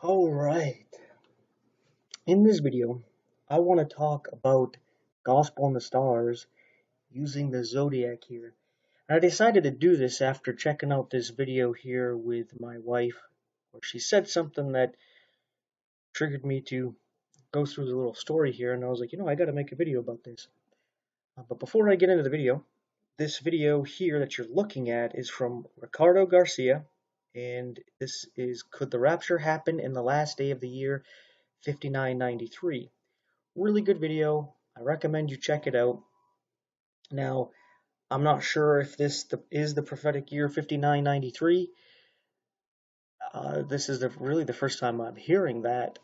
Alright, in this video, I want to talk about Gospel in the Stars using the zodiac here. And I decided to do this after checking out this video here with my wife, where she said something that triggered me to go through the little story here, and I was like, I gotta make a video about this. But before I get into the video, this video here that you're looking at is from Ricardo Garcia, and this is Could the Rapture Happen in the Last Day of the Year 5993? Really good video. I recommend you check it out. Now, I'm not sure if this is the prophetic year 5993. This is really the first time I'm hearing that.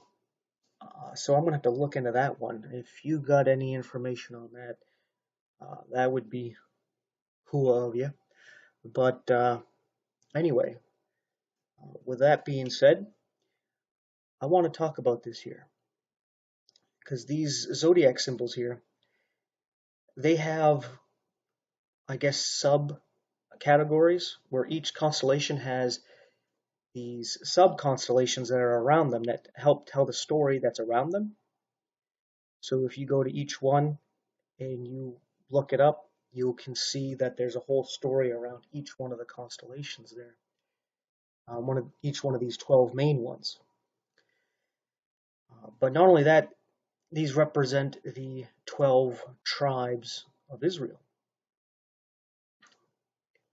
So I'm going to have to look into that one. If you got any information on that, that would be cool of you. But anyway, with that being said, I want to talk about this here. Because these zodiac symbols here, they have, I guess, sub-categories where each constellation has these sub-constellations that are around them that help tell the story that's around them. So if you go to each one and you look it up, you can see that there's a whole story around each one of the constellations there. Each one of these 12 main ones. But not only that, these represent the 12 tribes of Israel.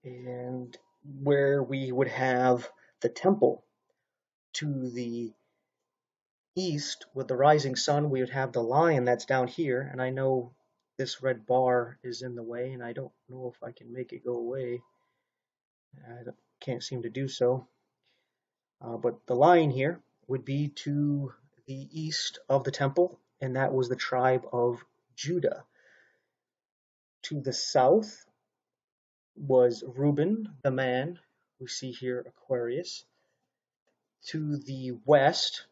And where we would have the temple to the east with the rising sun, we would have the lion that's down here. And I know this red bar is in the way, and I don't know if I can make it go away. I can't seem to do so. But the lion here would be to the east of the temple, and that was the tribe of Judah. To the south was Reuben, the man. We see here Aquarius. To the west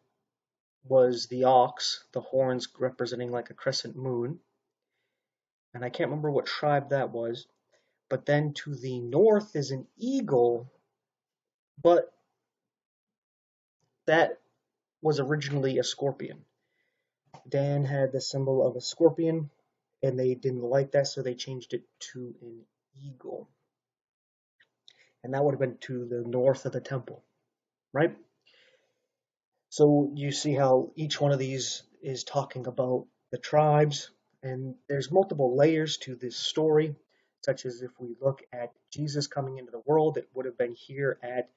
was the ox, the horns representing like a crescent moon. And I can't remember what tribe that was. But then to the north is an eagle, but that was originally a scorpion. Dan had the symbol of a scorpion, and they didn't like that, so they changed it to an eagle. And that would have been to the north of the temple, right? So you see how each one of these is talking about the tribes, and there's multiple layers to this story, such as if we look at Jesus coming into the world, it would have been here at,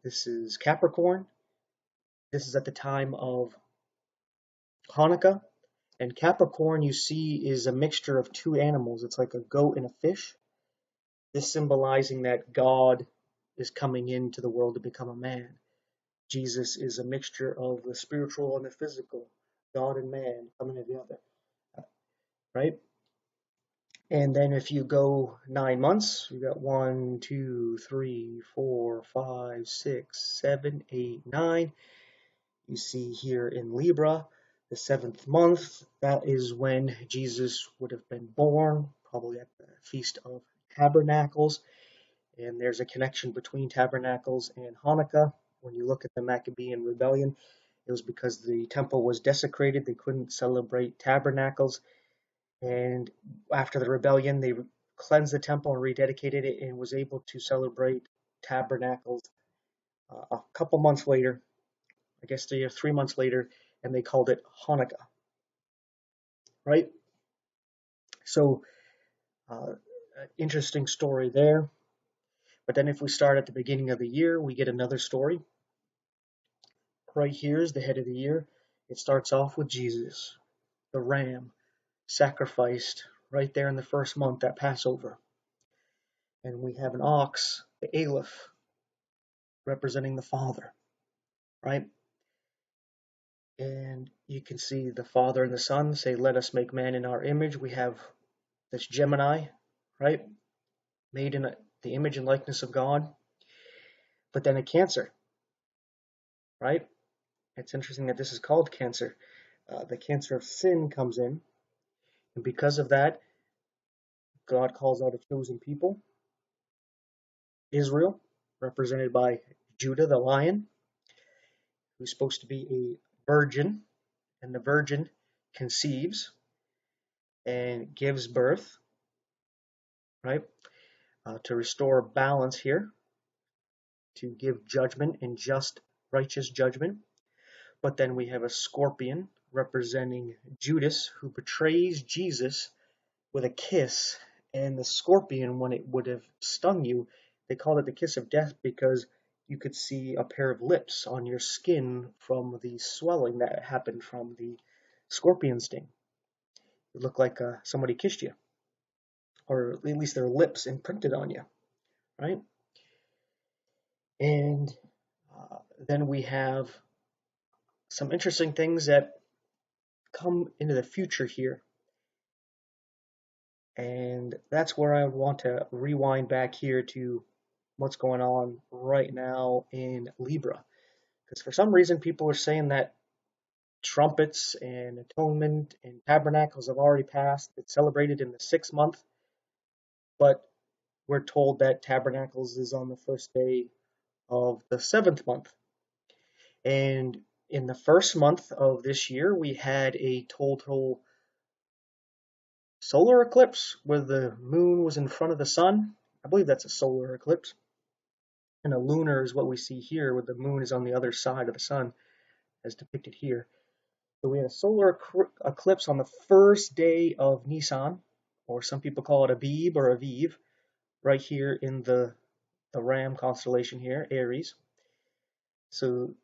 this is Capricorn. This is at the time of Hanukkah. And Capricorn, you see, is a mixture of two animals. It's like a goat and a fish. This symbolizing that God is coming into the world to become a man. Jesus is a mixture of the spiritual and the physical, God and man coming together, right? And then if you go 9 months, you got 1, 2, 3, 4, 5, 6, 7, 8, 9. You see here in Libra, the 7th month, that is when Jesus would have been born, probably at the Feast of Tabernacles. And there's a connection between Tabernacles and Hanukkah. When you look at the Maccabean rebellion, it was because the temple was desecrated. They couldn't celebrate Tabernacles. And after the rebellion, they cleansed the temple and rededicated it and was able to celebrate Tabernacles a couple months later, I guess 3 months later, and they called it Hanukkah, right? So, interesting story there. But then if we start at the beginning of the year, we get another story. Right here is the head of the year. It starts off with Jesus, the ram, sacrificed right there in the first month at Passover. And we have an ox, the Aleph, representing the Father, right? And you can see the Father and the Son say, let us make man in our image. We have this Gemini, right? Made in the image and likeness of God. But then a Cancer, right? It's interesting that this is called Cancer. The Cancer of sin comes in. And because of that, God calls out a chosen people, Israel, represented by Judah the lion. who's supposed to be a virgin, and the virgin conceives and gives birth, right? To restore balance here, to give judgment and just, righteous judgment. But then we have a scorpion representing Judas, who betrays Jesus with a kiss. And the scorpion, when it would have stung you, they called it the kiss of death because you could see a pair of lips on your skin from the swelling that happened from the scorpion sting. It looked like somebody kissed you, or at least their lips imprinted on you, right? And then we have some interesting things that come into the future here. And that's where I want to rewind back here to what's going on right now in Libra. Because for some reason, people are saying that trumpets and atonement and tabernacles have already passed. It's celebrated in the 6th month, but we're told that tabernacles is on the first day of the 7th month. And in the 1st month of this year, we had a total solar eclipse where the moon was in front of the sun. I believe that's a solar eclipse. And a lunar is what we see here, where the moon is on the other side of the sun, as depicted here. So we had a solar eclipse on the first day of Nisan, or some people call it Abib or Aviv, right here in the Ram constellation here, Aries. So,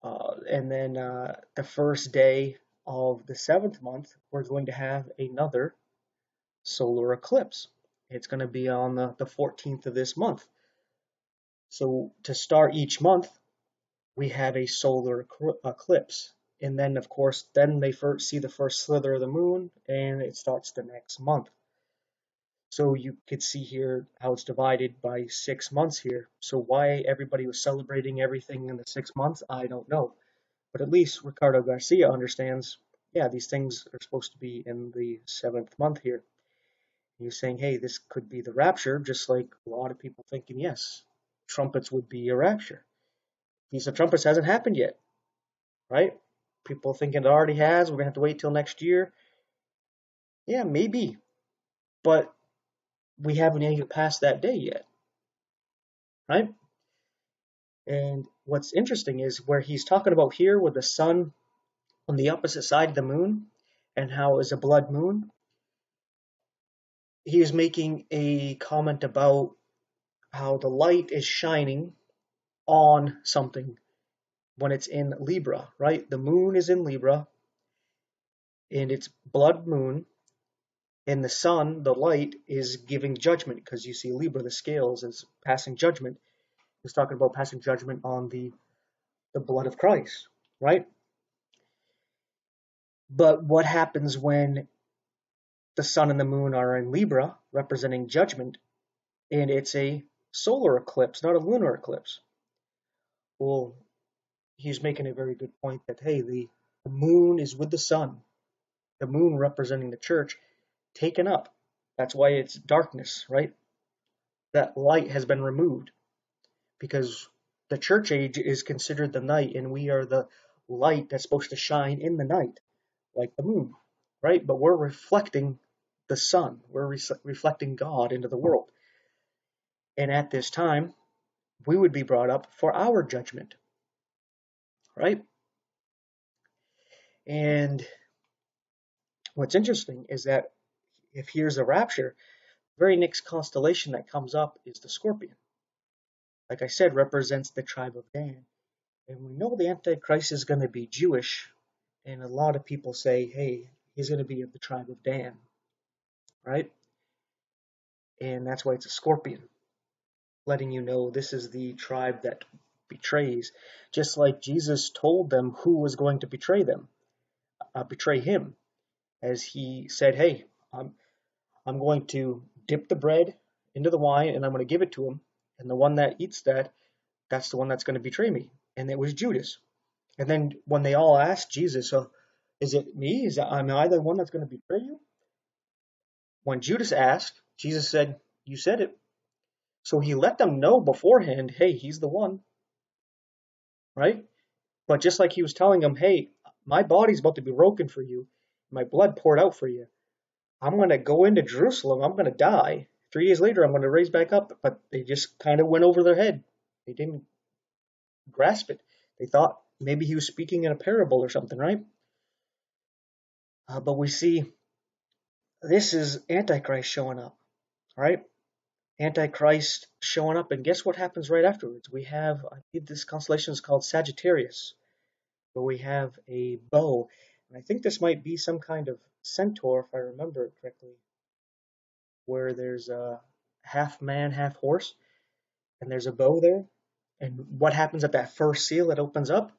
and then the first day of the 7th month, we're going to have another solar eclipse. It's going to be on the 14th of this month. So to start each month, we have a solar eclipse. And then, of course, then they first see the first slither of the moon, and it starts the next month. So you could see here how it's divided by 6 months here. So why everybody was celebrating everything in the 6 months, I don't know. But at least Ricardo Garcia understands, yeah, these things are supposed to be in the 7th month here. He's saying, hey, this could be the rapture, just like a lot of people thinking, yes, trumpets would be a rapture. Feast of Trumpets hasn't happened yet, right? People thinking it already has. We're going to have to wait till next year. Yeah, maybe. But we haven't even passed that day yet, right? And what's interesting is where he's talking about here with the sun on the opposite side of the moon and how it's a blood moon. He is making a comment about how the light is shining on something when it's in Libra, right? The moon is in Libra and it's blood moon, and the sun, the light, is giving judgment because you see Libra, the scales, is passing judgment. He's talking about passing judgment on the blood of Christ, right? But what happens when the sun and the moon are in Libra, representing judgment, and it's a solar eclipse, not a lunar eclipse? Well, he's making a very good point that, hey, the moon is with the sun, the moon representing the church, taken up. That's why it's darkness, right? That light has been removed because the church age is considered the night, and we are the light that's supposed to shine in the night, like the moon, right? But we're reflecting the sun. We're reflecting God into the world. And at this time, we would be brought up for our judgment, right? And what's interesting is that if here's the rapture, the very next constellation that comes up is the scorpion. Like I said, represents the tribe of Dan. And we know the Antichrist is going to be Jewish, and a lot of people say, hey, he's going to be of the tribe of Dan, right? And that's why it's a scorpion, letting you know this is the tribe that betrays, just like Jesus told them who was going to betray them, betray him, as he said, hey, I'm going to dip the bread into the wine, and I'm going to give it to him, and the one that eats that, that's the one that's going to betray me. And it was Judas. And then when they all asked Jesus, is it me? Am I the one that's going to betray you? When Judas asked, Jesus said, you said it. So he let them know beforehand, hey, he's the one, right? But just like he was telling him, hey, my body's about to be broken for you, my blood poured out for you. I'm going to go into Jerusalem. I'm going to die. 3 days later, I'm going to raise back up. But they just kind of went over their head. They didn't grasp it. They thought maybe he was speaking in a parable or something, right? But we see this is Antichrist showing up, right? Antichrist showing up, and guess what happens right afterwards? We have, I believe this constellation is called Sagittarius, where we have a bow. And I think this might be some kind of centaur, if I remember it correctly, where there's a half man, half horse, and there's a bow there. And what happens at that first seal that opens up?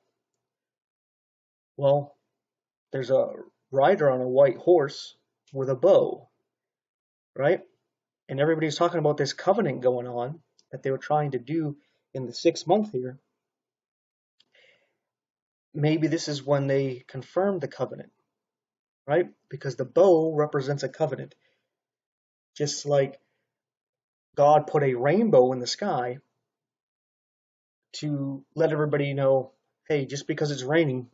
Well, there's a rider on a white horse with a bow, right? And everybody's talking about this covenant going on that they were trying to do in the 6 month here. Maybe this is when they confirmed the covenant, right? Because the bow represents a covenant. Just like God put a rainbow in the sky to let everybody know, hey, just because it's raining,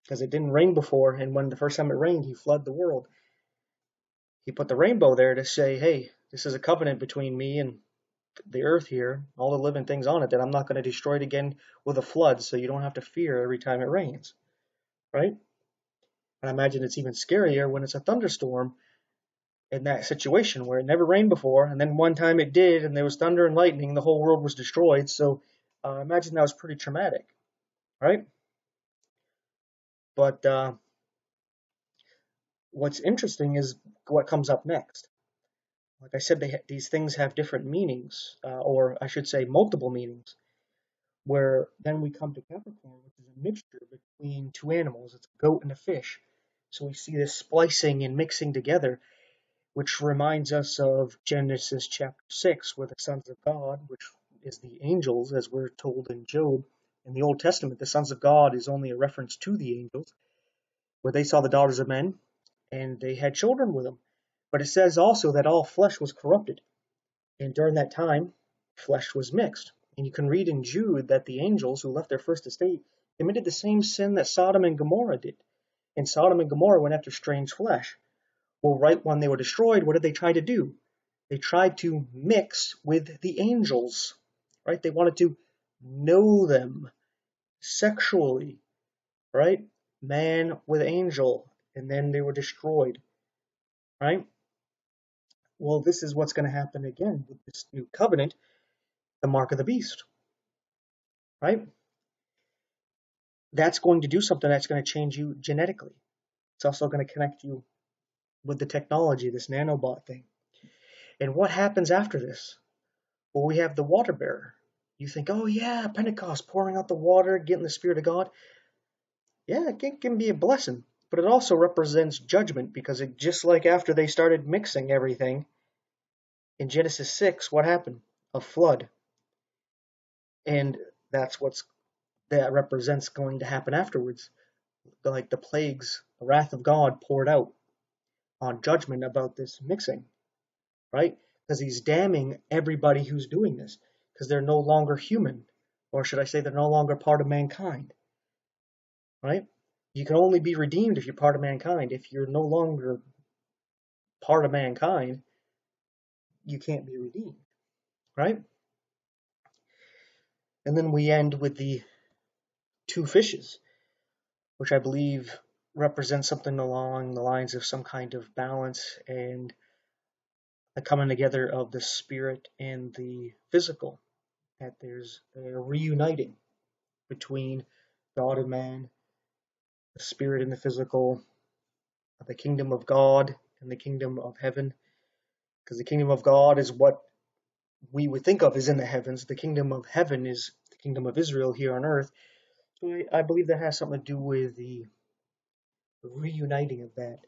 because it didn't rain before, and when the first time it rained, he flooded the world. He put the rainbow there to say, hey, this is a covenant between me and the earth here, all the living things on it, that I'm not going to destroy it again with a flood, so you don't have to fear every time it rains, right? And I imagine it's even scarier when it's a thunderstorm in that situation where it never rained before, and then one time it did, and there was thunder and lightning, the whole world was destroyed. So I imagine that was pretty traumatic, right? But what's interesting is what comes up next. Like I said, these things have different meanings, or I should say multiple meanings, where then we come to Capricorn, which is a mixture between two animals. It's a goat and a fish. So we see this splicing and mixing together, which reminds us of Genesis chapter 6, where the sons of God, which is the angels, as we're told in Job. In the Old Testament, the sons of God is only a reference to the angels, where they saw the daughters of men, and they had children with them. But it says also that all flesh was corrupted, and during that time, flesh was mixed. And you can read in Jude that the angels who left their first estate committed the same sin that Sodom and Gomorrah did. And Sodom and Gomorrah went after strange flesh. Well, right when they were destroyed, what did they try to do? They tried to mix with the angels, right? They wanted to know them sexually, right? Man with angel, and then they were destroyed, right? Well, this is what's going to happen again with this new covenant, the mark of the beast, right? That's going to do something that's going to change you genetically. It's also going to connect you with the technology, this nanobot thing. And what happens after this? Well, we have the water bearer. You think, oh yeah, Pentecost, pouring out the water, getting the Spirit of God. Yeah, it can be a blessing, but it also represents judgment, because it, just like after they started mixing everything, in Genesis 6, what happened? A flood. And that's that represents going to happen afterwards. Like the plagues, the wrath of God poured out on judgment about this mixing, right? Because he's damning everybody who's doing this, because they're no longer human, or should I say they're no longer part of mankind, right? You can only be redeemed if you're part of mankind. If you're no longer part of mankind, you can't be redeemed, right? And then we end with the two fishes, which I believe represents something along the lines of some kind of balance and the coming together of the spirit and the physical, that there's a reuniting between God and man, the spirit and the physical, the kingdom of God and the kingdom of heaven. Because the kingdom of God is what we would think of as in the heavens. The kingdom of heaven is the kingdom of Israel here on earth. So I believe that has something to do with the reuniting of that.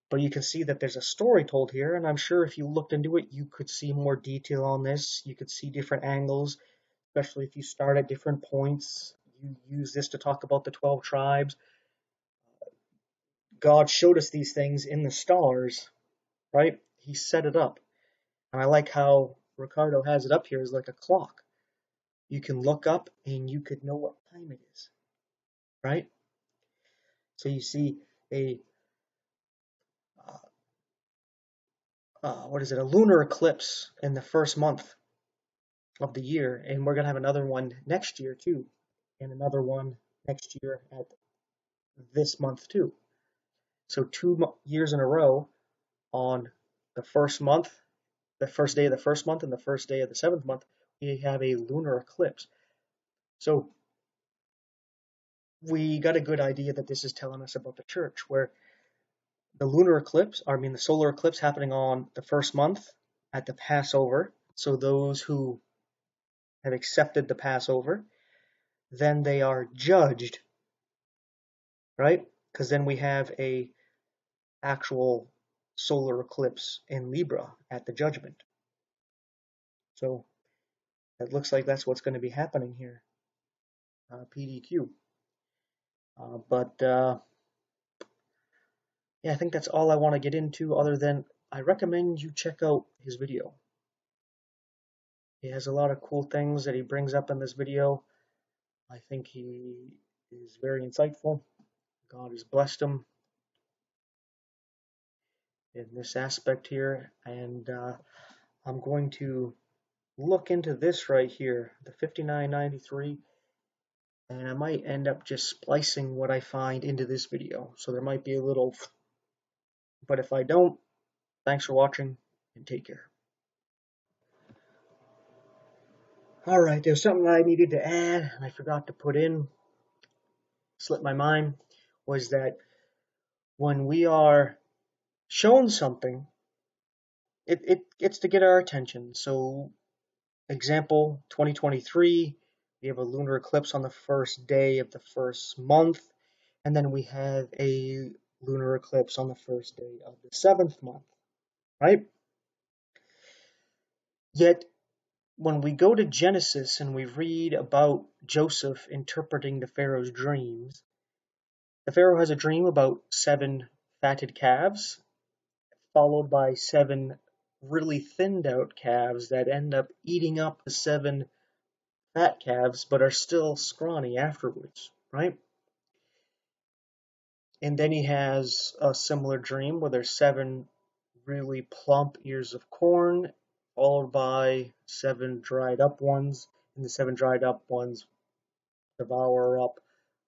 But you can see that there's a story told here, and I'm sure if you looked into it, you could see more detail on this. You could see different angles, especially if you start at different points. You use this to talk about the 12 tribes. God showed us these things in the stars, right? He set it up. And I like how Ricardo has it up here as like a clock. You can look up and you could know what time it is. right? So you see a a lunar eclipse in the first month of the year, and we're gonna have another one next year too, and another one next year at this month too. So 2 years in a row on the first month, the first day of the first month, and the first day of the seventh month, we have a lunar eclipse. So we got a good idea that this is telling us about the church, where the lunar eclipse, the solar eclipse happening on the first month at the Passover. So those who have accepted the Passover, then they are judged, right? Because then we have a actual solar eclipse in Libra at the judgment. So it looks like that's what's going to be happening here, PDQ. But yeah, I think that's all I want to get into, other than I recommend you check out his video. He has a lot of cool things that he brings up in this video. I think he is very insightful. God has blessed him in this aspect here, and I'm going to look into this right here, the 5993, and I might end up just splicing what I find into this video. So there might be a little, but if I don't, thanks for watching and take care. Alright, there's something I needed to add and I forgot to put in, slipped my mind, was that when we are shown something, it's to get our attention. So, example, 2023, we have a lunar eclipse on the first day of the first month, and then we have a lunar eclipse on the first day of the seventh month, right? Yet, when we go to Genesis and we read about Joseph interpreting the Pharaoh's dreams, the Pharaoh has a dream about 7 fatted calves, followed by 7 really thinned out calves that end up eating up the 7 fat calves, but are still scrawny afterwards, right? And then he has a similar dream where there's 7 really plump ears of corn, followed by 7 dried up ones, and the 7 dried up ones devour up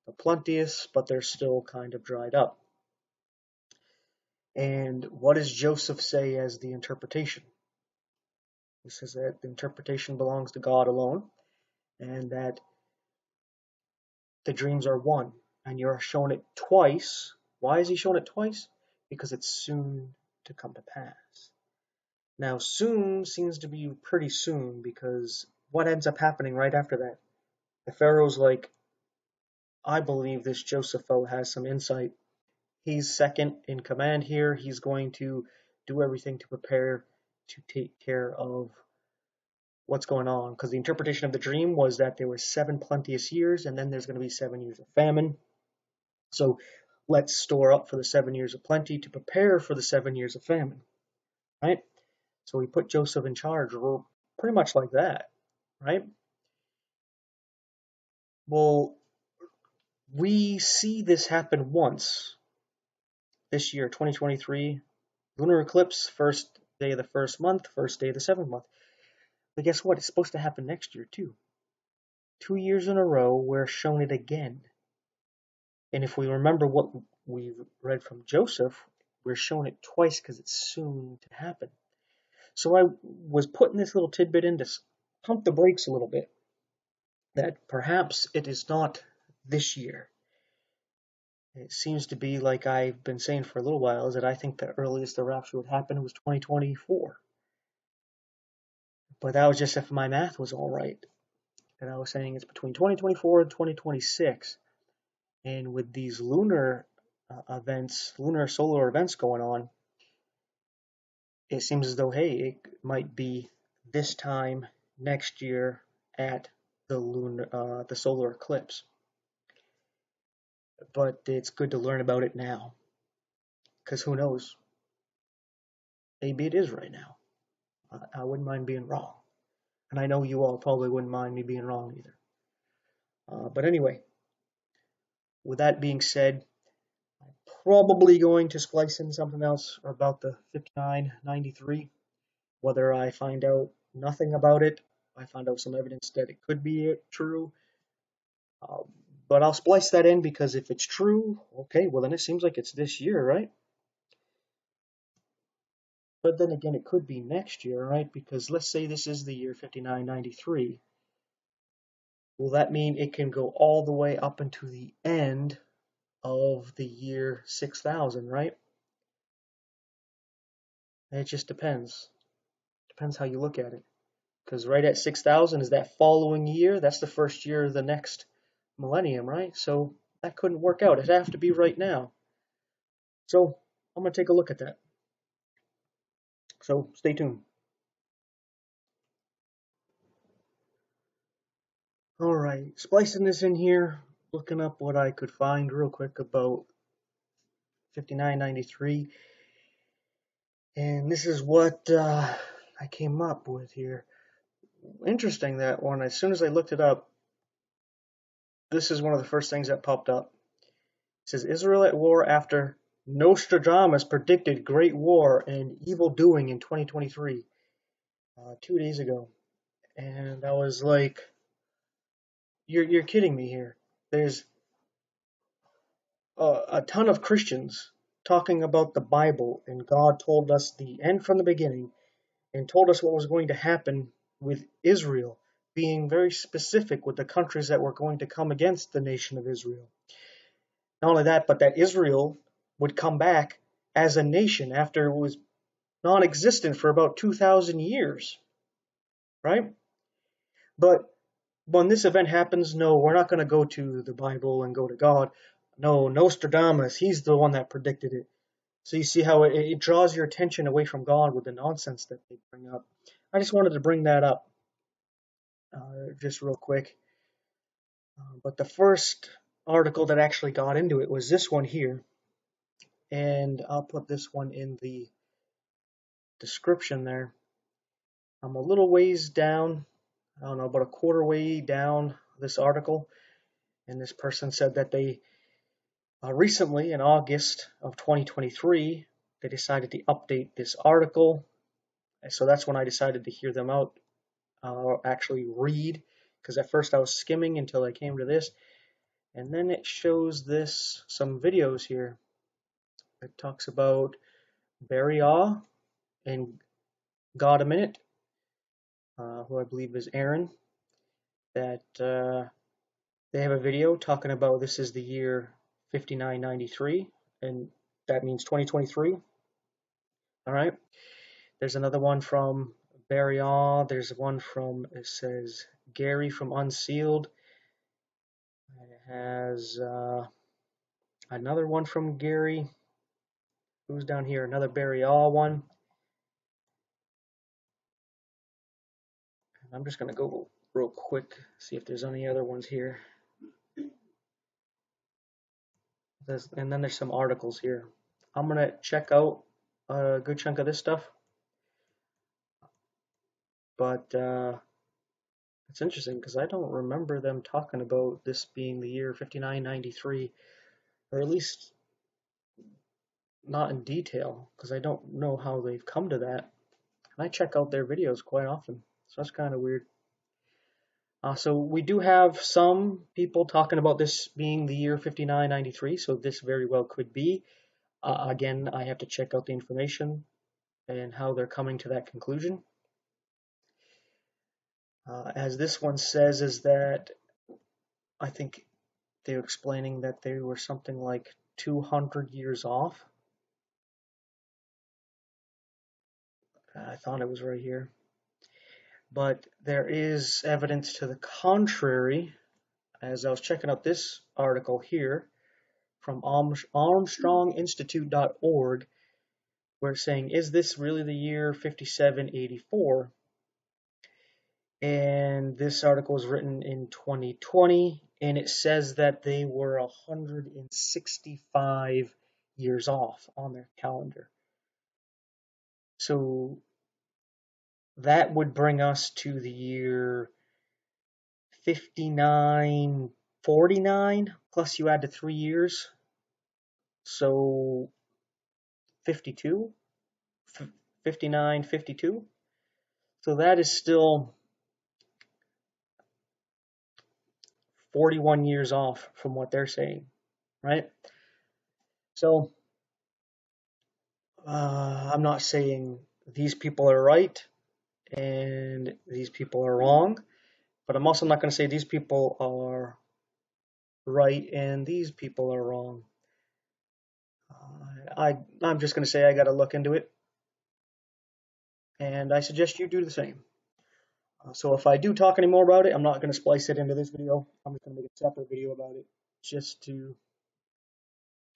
the plenteous, but they're still kind of dried up. And what does Joseph say as the interpretation? He says that the interpretation belongs to God alone, and that the dreams are one, and you're shown it twice. Why is he shown it twice? Because it's soon to come to pass. Now, soon seems to be pretty soon, because what ends up happening right after that? The Pharaoh's like, I believe this Joseph has some insight. He's second in command here. He's going to do everything to prepare to take care of what's going on, because the interpretation of the dream was that there were 7 plenteous years, and then there's going to be 7 years of famine. So let's store up for the 7 years of plenty to prepare for the 7 years of famine, right? So we put Joseph in charge, or pretty much like that, right? Well, we see this happen once this year, 2023, lunar eclipse, first day of the first month, first day of the seventh month. But guess what? It's supposed to happen next year too. 2 years in a row, we're shown it again. And if we remember what we read from Joseph, we're shown it twice because it's soon to happen. So I was putting this little tidbit in to pump the brakes a little bit, that perhaps it is not this year. It seems to be, like I've been saying for a little while, is that I think the earliest the rapture would happen was 2024. But that was just if my math was all right. And I was saying it's between 2024 and 2026. And with these lunar events, lunar solar events going on, it seems as though, hey, it might be this time next year at the solar eclipse. But it's good to learn about it now, because who knows? Maybe it is right now. I wouldn't mind being wrong, and I know you all probably wouldn't mind me being wrong either. But anyway, with that being said, I'm probably going to splice in something else about the 5993. Whether I find out nothing about it, I find out some evidence that it could be true. Um, but I'll splice that in because if it's true, okay, well then it seems like it's this year, right? But then again, it could be next year, right? Because let's say this is the year 5993. Will that mean it can go all the way up into the end of the year 6000, right? And it just depends. Depends how you look at it. Because right at 6000 is that following year. That's the first year of the next millennium, right? So that couldn't work out. It'd have to be right now. So I'm going to take a look at that. So stay tuned. All right, splicing this in here, looking up what I could find real quick about 5993. And this is what I came up with here. Interesting that one, as soon as I looked it up, this is one of the first things that popped up. It says, Israel at war after Nostradamus predicted great war and evil doing in 2023, 2 days ago. And I was like, you're kidding me here. There's a ton of Christians talking about the Bible, and God told us the end from the beginning and told us what was going to happen with Israel, being very specific with the countries that were going to come against the nation of Israel. Not only that, but that Israel would come back as a nation after it was non-existent for about 2,000 years, right? But when this event happens, no, we're not going to go to the Bible and go to God. No, Nostradamus, he's the one that predicted it. So you see how it draws your attention away from God with the nonsense that they bring up. I just wanted to bring that up just real quick. But the first article that actually got into it was this one here. And I'll put this one in the description there. I'm a little ways down, I don't know, about a quarter way down this article. And this person said that they recently, in August of 2023, they decided to update this article. And so that's when I decided to hear them out, actually read, because at first I was skimming until I came to this. And then it shows this, some videos here. It talks about Verily and God a Minute, who I believe is Aaron, that they have a video talking about this is the year 5993, and that means 2023. All right. There's another one from Verily. There's one from, it says, Gary from Unsealed. It has another one from Gary. Who's down here? Another Verily one. I'm just going to go real quick, see if there's any other ones here. And then there's some articles here. I'm going to check out a good chunk of this stuff. But it's interesting because I don't remember them talking about this being the year 5993, or at least not in detail, because I don't know how they've come to that. And I check out their videos quite often, so that's kind of weird. So we do have some people talking about this being the year 5993, so this very well could be. Again, I have to check out the information and how they're coming to that conclusion. As this one says, is that I think they're explaining that they were something like 200 years off. I thought it was right here. But there is evidence to the contrary, as I was checking out this article here from ArmstrongInstitute.org, where it's saying, is this really the year 5784? And this article was written in 2020, and it says that they were 165 years off on their calendar. So that would bring us to the year 59 49 plus you add the 3 years, so 52, 59, 52. So that is still 41 years off from what they're saying, right? So I'm not saying these people are right and these people are wrong, but I'm also not going to say these people are right and these people are wrong. I'm just going to say I got to look into it, and I suggest you do the same. So if I do talk any more about it, I'm not going to splice it into this video. I'm just going to make a separate video about it just to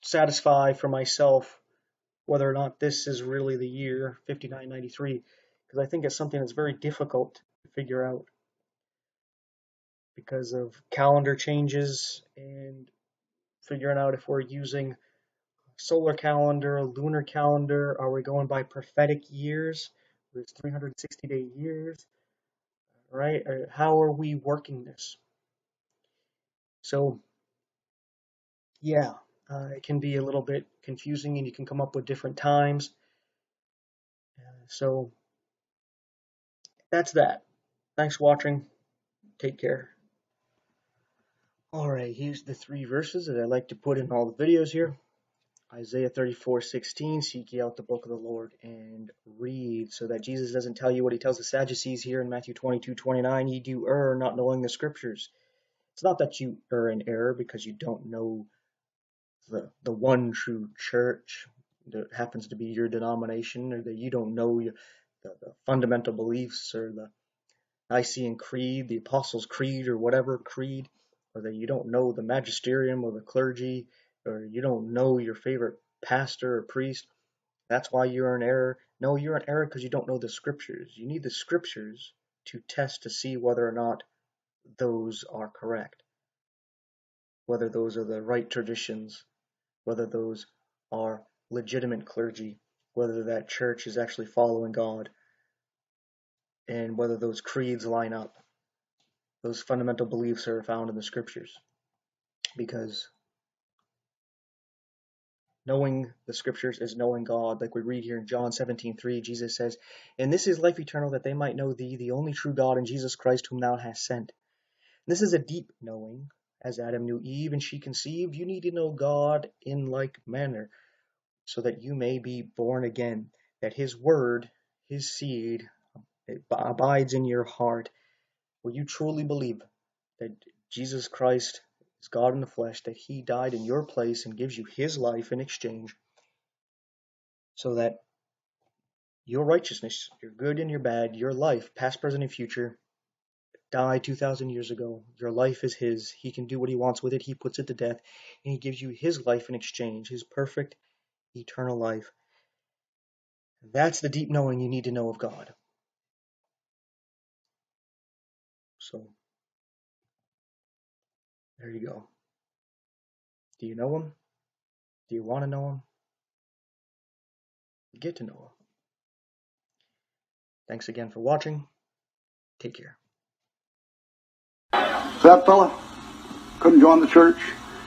satisfy for myself whether or not this is really the year 5993, because I think it's something that's very difficult to figure out because of calendar changes and figuring out if we're using solar calendar, lunar calendar, are we going by prophetic years? There's 360-day years, right? Or how are we working this? So, yeah, it can be a little bit confusing and you can come up with different times. So, that's that. Thanks for watching. Take care. Alright, here's the 3 verses that I like to put in all the videos here. Isaiah 34:16, seek ye out the book of the Lord and read, so that Jesus doesn't tell you what he tells the Sadducees here in Matthew 22:29, ye do err, not knowing the scriptures. It's not that you err in error because you don't know the one true church that happens to be your denomination, or that you don't know the fundamental beliefs or the Nicene Creed, the Apostles' Creed, or whatever creed, or that you don't know the magisterium or the clergy, or you don't know your favorite pastor or priest. That's why you're in error. No, you're in error because you don't know the scriptures. You need the scriptures to test to see whether or not those are correct, whether those are the right traditions, whether those are legitimate clergy, whether that church is actually following God, and whether those creeds line up. Those fundamental beliefs are found in the scriptures. Because knowing the scriptures is knowing God. Like we read here in John 17:3, Jesus says, and this is life eternal, that they might know thee, the only true God, and Jesus Christ, whom thou hast sent. This is a deep knowing. As Adam knew Eve and she conceived, you need to know God in like manner, so that you may be born again, that his word, his seed, it abides in your heart. Will you truly believe that Jesus Christ is God in the flesh, that he died in your place and gives you his life in exchange, so that your righteousness, your good and your bad, your life, past, present, and future, died 2,000 years ago. Your life is his. He can do what he wants with it. He puts it to death, and he gives you his life in exchange, his perfect, eternal life. That's the deep knowing you need to know of God. So, there you go. Do you know him? Do you want to know him? Get to know him. Thanks again for watching. Take care. That fella couldn't join the church.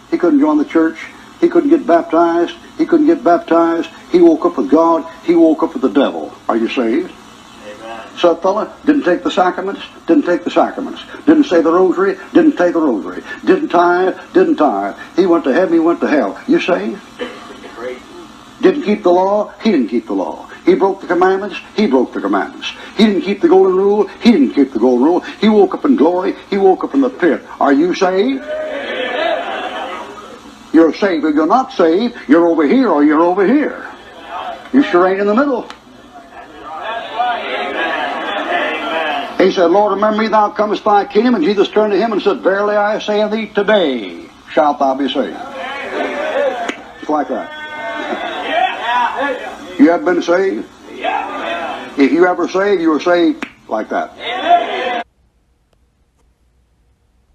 He couldn't join the church. He couldn't get baptized. He couldn't get baptized. He woke up with God. He woke up with the devil. Are you saved? Amen. So that fella didn't take the sacraments. Didn't take the sacraments. Didn't say the rosary. Didn't say the rosary. Didn't tithe. Didn't tithe. He went to heaven. He went to hell. You saved? Great. Didn't keep the law. He didn't keep the law. He broke the commandments. He broke the commandments. He didn't keep the golden rule. He didn't keep the golden rule. He woke up in glory. He woke up in the pit. Are you saved? You're saved. If you're not saved, you're over here or you're over here. You sure ain't in the middle. He said, Lord, remember me, thou comest thy kingdom. And Jesus turned to him and said, Verily I say unto thee, today shalt thou be saved. It's like that. You have been saved? If you ever saved, you were saved like that.